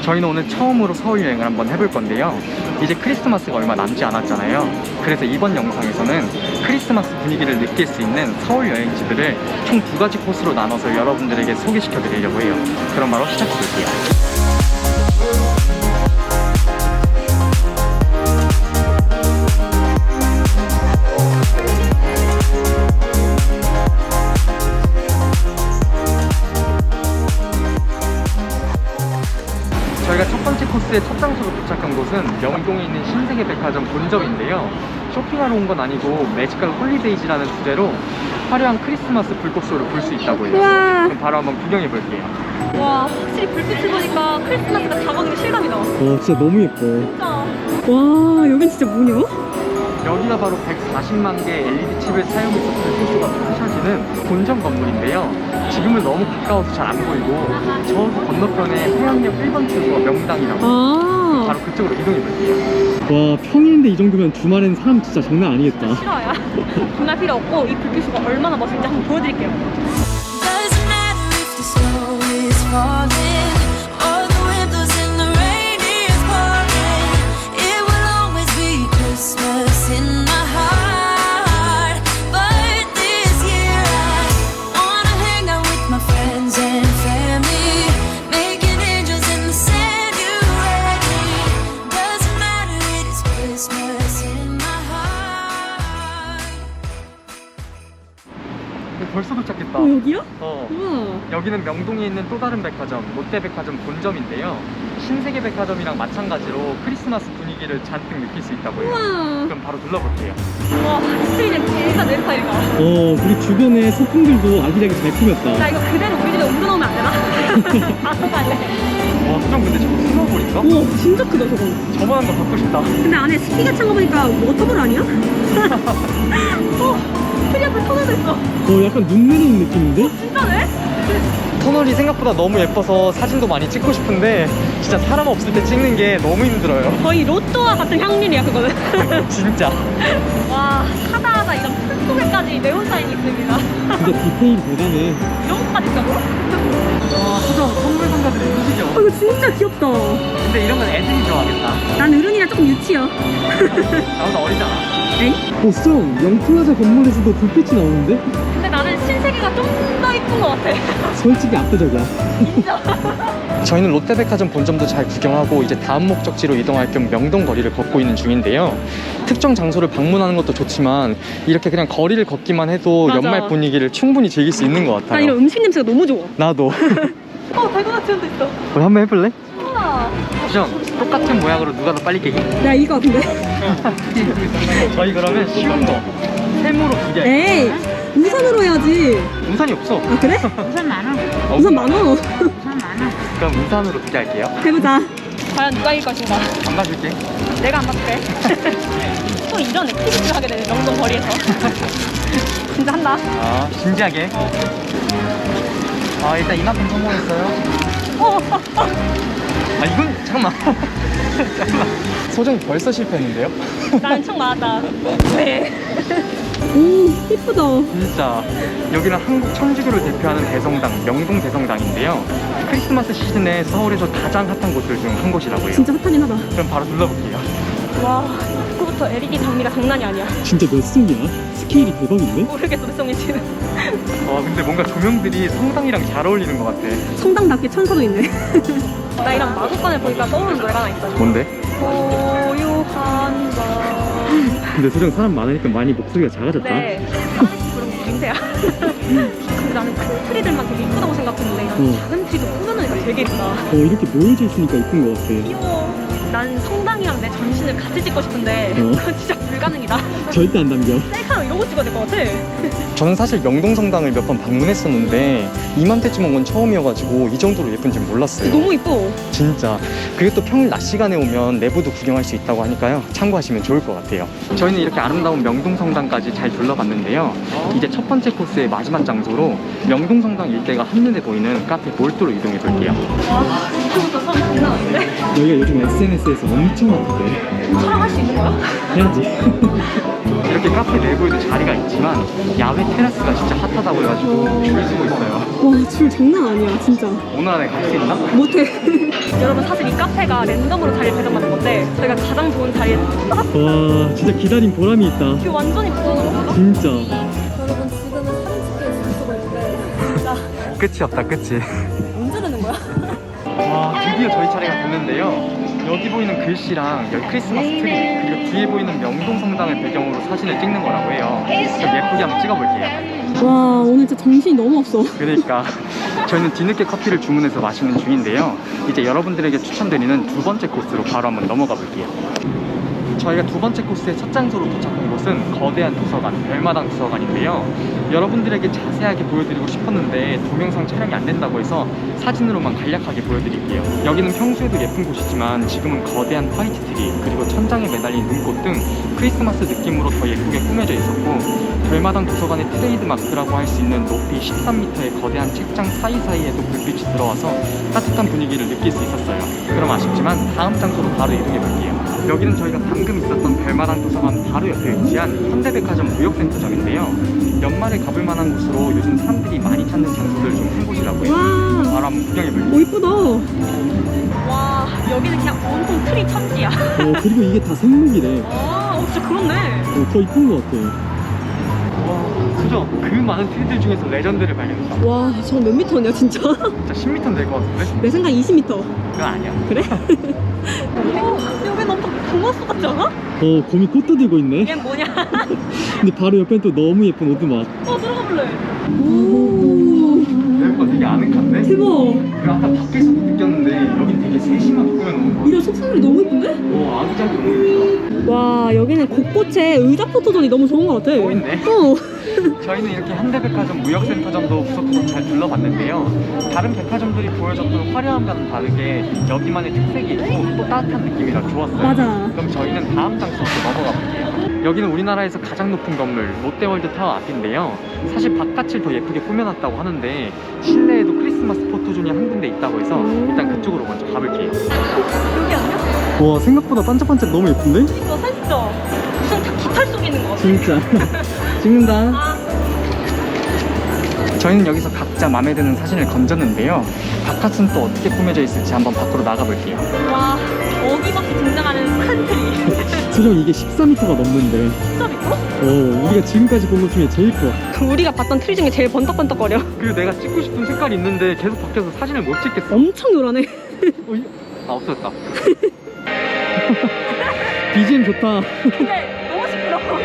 저희는 오늘 처음으로 서울 여행을 한번 해볼 건데요. 이제 크리스마스가 얼마 남지 않았잖아요. 그래서 이번 영상에서는 크리스마스 분위기를 느낄 수 있는 서울 여행지들을 총 2가지 코스로 나눠서 여러분들에게 소개시켜 드리려고 해요. 그럼 바로 시작해 볼게요. 저희가 첫 번째 코스의 첫 장소로 도착한 곳은 명동에 있는 신세계백화점 본점인데요. 쇼핑하러 온 건 아니고 매지컬 홀리데이즈라는 주제로 화려한 크리스마스 불꽃쇼를 볼 수 있다고 해요. 우와. 그럼 바로 한번 구경해 볼게요. 와, 확실히 불빛을 보니까 크리스마스가 다가오는 실감이 나. 진짜 너무 예뻐. 진짜. 와, 여긴 진짜 뭐냐? 여기가 바로 140만 개 LED 칩을 사용해서 불꽃쇼가 펼쳐지는 본점 건물인데요. 지금은 너무 가까워서 잘 안 보이고 저 건너편에 해양역 1번 출구가 명당이라고 바로 그쪽으로 이동해 볼게요. 와, 평일인데 이 정도면 주말엔 사람 진짜 장난 아니겠다. 싫어요. 정말 필요 없고 이 불빛쇼가 얼마나 멋있는지 한번 보여드릴게요. Doesn't matter if the snow is falling or the windows in the rain is pouring. It will always be Christmas in my heart. But this year I wanna hang out with my friends and family, making angels in the Sanctuary. Doesn't matter, it is Christmas in my heart. 벌써 도착했다. 여기요? 어. 여기는 명동에 있는 또 다른 백화점, 롯데백화점 본점인데요. 신세계백화점이랑 마찬가지로 크리스마스 분위기를 잔뜩 느낄 수 있다고 해요. 우와. 그럼 바로 둘러볼게요. 와, 스크린에 진짜 내 스타일이다. 그리고 주변에 소품들도 아기자기 잘 꾸몄다. 나 이거 그대로 우리 집에 옮겨놓으면 안 되나? 가져갈래. 와, 수정 근데 저거 스노우볼인가? 우와, 진짜 크다 저거. 저만한 거 갖고 싶다. 근데 안에 스키가 찬 거 보니까 워터볼 아니야? 트리 앞에 터널도 있어. 약간 눈 내리는 느낌인데? 진짜네? 터널이 생각보다 너무 예뻐서 사진도 많이 찍고 싶은데 진짜 사람 없을 때 찍는 게 너무 힘들어요. 거의 로또와 같은 향률이야 그거는. 진짜. 와, 하다하다 이런 큰 속에까지 네온사인이 있습니다. 진짜 디테일 대단해. 이런 것까지 있다고? 와, 수정 선물 상자들이 움직여. 이거 진짜 귀엽다. 근데 이런 건 애들이 좋아하겠다. 난 어른이라 조금 유치여. 나보다 어리잖아. 에이? 수정, 영플라자 건물에서도 불빛이 나오는데? 근데 나는 신세계가 좀 더 이쁜 것 같아. 솔직히 압도적이야. 인정. 저희는 롯데백화점 본점도 잘 구경하고 이제 다음 목적지로 이동할 겸 명동 거리를 걷고 있는 중인데요. 특정 장소를 방문하는 것도 좋지만 이렇게 그냥 거리를 걷기만 해도 맞아. 연말 분위기를 충분히 즐길 수 있는 것 나 같아요. 이런 음식 냄새가 너무 좋아. 나도. 달고나 체험도 있어. 우리 한번 해볼래? 우와. 수정, 똑같은 모양으로 누가 더 빨리 깨기? 야, 이거 같은데? 저희 그러면 쉬운 거 세모로 2개. 에이, 우산으로 해야지. 우산이 없어. 아, 그래? 우산 우산 많어. 그럼 우산으로 2개 할게요. 해보자. 과연 누가 이길 것인가? 안 봐줄게. 내가 안 맞게. 또 이런 액티비티를 하게 되네, 명동 거리에서. 진짜 한다. 아, 진지하게. 아, 일단 이만큼 성공했어요. 아, 이건 잠깐만. 잠깐만. 소정이 벌써 실패했는데요? 나는 총 맞았다. 네. 오, 예쁘다. 진짜 여기는 한국 천주교를 대표하는 대성당, 명동 대성당인데요. 크리스마스 시즌에 서울에서 가장 핫한 곳들 중 한 곳이라고 해요. 진짜 핫하긴 하다. 그럼 바로 둘러볼게요. 와, 입구부터 LED 장미가 장난이 아니야. 진짜 몇 송이야? 스케일이 대박인데? 모르겠어, 몇 송인지는. 근데 뭔가 조명들이 성당이랑 잘 어울리는 것 같아. 성당답게 천사도 있네. 나 이런 마구간을 보니까 떠오르는 노래가 하나 있어. 뭔데? 고요한 밤. 근데 수정 사람 많으니까 많이 목소리가 작아졌다. 네, 하나씩 부르는 게 민세야. 근데 나는 큰 트리들만 되게 이쁘다고 생각했는데 이런 작은 트리도 꾸며놓으니까 되게 이쁘다. 이렇게 모여져 있으니까 이쁜 것 같아. 귀여워. 난 성당이랑 내 전신을 같이 찍고 싶은데 그건 진짜 불가능이다. 절대 안 담겨. 셀카로 이러고 찍어야 될 것 같아. 저는 사실 명동 성당을 몇 번 방문했었는데 이맘때쯤 온 건 처음이어가지고 이 정도로 예쁜지 몰랐어요. 너무 이뻐. 진짜. 그리고 또 평일 낮 시간에 오면 내부도 구경할 수 있다고 하니까요. 참고하시면 좋을 것 같아요. 저희는 이렇게 아름다운 명동 성당까지 잘 둘러봤는데요. 이제 첫 번째 코스의 마지막 장소로 명동 성당 일대가 한눈에 보이는 카페 몰도로 이동해 볼게요. 와, 이거부터 사람 장난 아닌데? 여기가 요즘 SNS에서 엄청 핫해. 촬영할 수 있는 거야? 해야지. 이렇게 카페 내부에도 자리가 있지만 야외 테라스가 진짜 핫하다고 해가지고 줄 서고 있어요. 와, 줄 장난 아니야, 진짜. 오늘 안에 갈 수 있나? 못해. 여러분, 사실 이 카페 100대가 랜덤으로 자리를 배정받는 건데 저희가 가장 좋은 자리에 딱 와 진짜 기다린 보람이 있다. 뷰 완전히 부러워. 진짜. 여러분 지금은 사진 찍기에 집중하고 있는데 나 끝이 없다, 끝이. 언제 되는 거야? 와, 드디어 저희 차례가 됐는데요. 여기 보이는 글씨랑 여기 크리스마스 트리, 그리고 뒤에 보이는 명동성당을 배경으로 사진을 찍는 거라고 해요. 좀 예쁘게 한번 찍어볼게요. 와 오늘 진짜 정신이 너무 없어. 그러니까 저희는 뒤늦게 커피를 주문해서 마시는 중인데요. 이제 여러분들에게 추천드리는 두 번째 코스로 바로 한번 넘어가 볼게요. 저희가 두 번째 코스의 첫 장소로 도착한 곳은 거대한 도서관, 별마당 도서관인데요. 여러분들에게 자세하게 보여드리고 싶었는데 동영상 촬영이 안 된다고 해서 사진으로만 간략하게 보여드릴게요. 여기는 평소에도 예쁜 곳이지만 지금은 거대한 화이트 트리, 그리고 천장에 매달린 눈꽃 등 크리스마스 느낌으로 더 예쁘게 꾸며져 있었고, 별마당 도서관의 트레이드 마크라고 할 수 있는 높이 13m의 거대한 책장 사이사이에도 불빛이 들어와서 따뜻한 분위기를 느낄 수 있었어요. 그럼 아쉽지만 다음 장소로 바로 이동해 볼게요. 여기는 저희가 방금 있었던 별마당 도서관 바로 옆에 위치한 현대백화점 무역센터점인데요. 연말에 가볼 만한 곳으로 요즘 사람들이 많이 찾는 장소들 중 한 곳이라고요. 와. 바로 한번 구경해 볼게요. 오 이쁘다. 와 여기는 그냥 온통 트리 천지야. 그리고 이게 다 생목이래. 아 진짜 그렇네. 더 이쁜 것 같아. 와, 그죠? 그 많은 트리들 중에서 레전드를 발견했다. 와 저거 몇 미터냐 진짜? 진짜 10m 될 것 같은데? 내 생각 20m. 그건 아니야. 그래? 여기 너무 동화수 같지 않아? 곰이 꽃도 들고 있네. 얘 뭐냐? 근데 바로 옆엔 또 너무 예쁜 오두막. 들어가 볼래. 오 여기가 되게 아늑한데? 대박. 그리고 아까 밖에서도 느꼈는데 여긴 되게 세심하게 꾸며놓은 거 같아. 이런 소품들이 너무 예쁜데? 오, 아기자기 너무 예쁘다. 와 여기는 곳곳에 의자 포토존이 너무 좋은 것 같아. 또 있네. 저희는 이렇게 현대백화점 무역센터점도 구석구석 잘 둘러봤는데요. 다른 백화점들이 보여줬던 화려함과는 다르게 여기만의 특색이 있고 또 따뜻한 느낌이라 좋았어요. 맞아. 그럼 저희는 다음 장소로 넘어가 볼게요. 여기는 우리나라에서 가장 높은 건물 롯데월드 타워 앞인데요. 사실 바깥을 더 예쁘게 꾸며놨다고 하는데 실내에도 크리스마스 포토존이 한 군데 있다고 해서 일단 그쪽으로 먼저 가볼게요. 여기 아니야? 와 생각보다 반짝반짝 너무 예쁜데? 이거 사진 진짜 무슨 깃털 속에 있는 것 같아. 진짜. 찍는다. 아, 저희는 여기서 각자 마음에 드는 사진을 건졌는데요. 바깥은 또 어떻게 꾸며져 있을지 한번 밖으로 나가볼게요. 와 어김없이 등장하는 큰 트리. 수정 이게 14m가 넘는데. 진짜 미끄러? 우리가 지금까지 본 것 중에 제일 커. 우리가 봤던 트리 중에 제일 번떡번떡거려. 그리고 내가 찍고 싶은 색깔이 있는데 계속 바뀌어서 사진을 못 찍겠어. 엄청 요란해. 아, 없어졌다. BGM 좋다. 근데 너무 시끄러워.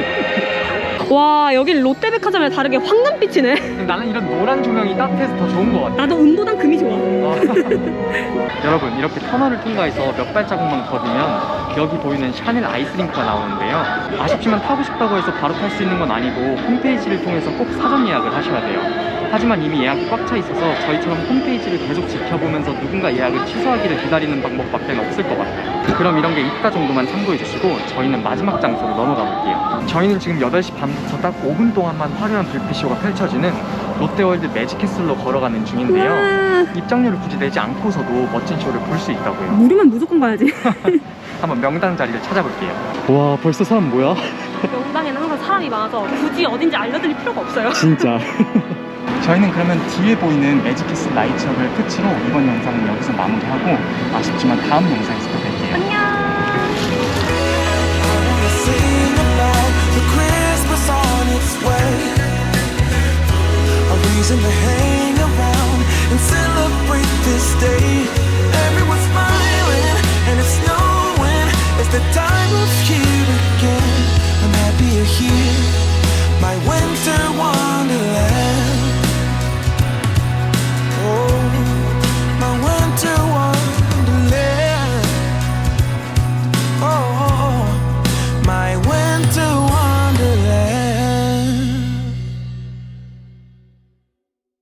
와 여긴 롯데백화점이랑 다르게 황금빛이네. 나는 이런 노란 조명이 따뜻해서 더 좋은 것 같아. 나도 은보단 금이 좋아. 여러분, 이렇게 터널을 통과해서 몇 발자국만 걷으면 여기 보이는 샤넬 아이스링크가 나오는데요. 아쉽지만 타고 싶다고 해서 바로 탈 수 있는 건 아니고 홈페이지를 통해서 꼭 사전 예약을 하셔야 돼요. 하지만 이미 예약이 꽉 차 있어서 저희처럼 홈페이지를 계속 지켜보면서 누군가 예약을 취소하기를 기다리는 방법밖에 없을 것 같아요. 그럼 이런 게 있다 정도만 참고해 주시고 저희는 마지막 장소로 넘어가 볼게요. 저희는 지금 8시 반부터 딱 5분 동안만 화려한 불빛쇼가 펼쳐지는 롯데월드 매직캐슬로 걸어가는 중인데요. 와 입장료를 굳이 내지 않고서도 멋진 쇼를 볼 수 있다고요. 무료면 무조건 가야지. 한번 명당 자리를 찾아볼게요. 와 벌써 사람 뭐야? 명당에는 항상 사람이 많아서 굳이 어딘지 알려드릴 필요가 없어요. 진짜. 저희는 그러면 뒤에 보이는 매직캐슬 나이트업을 끝으로 이번 영상은 여기서 마무리하고 아쉽지만 다음 영상에서 또 뵐게요. 안녕. Sing about the Christmas on its way. A reason to hang around and celebrate this day.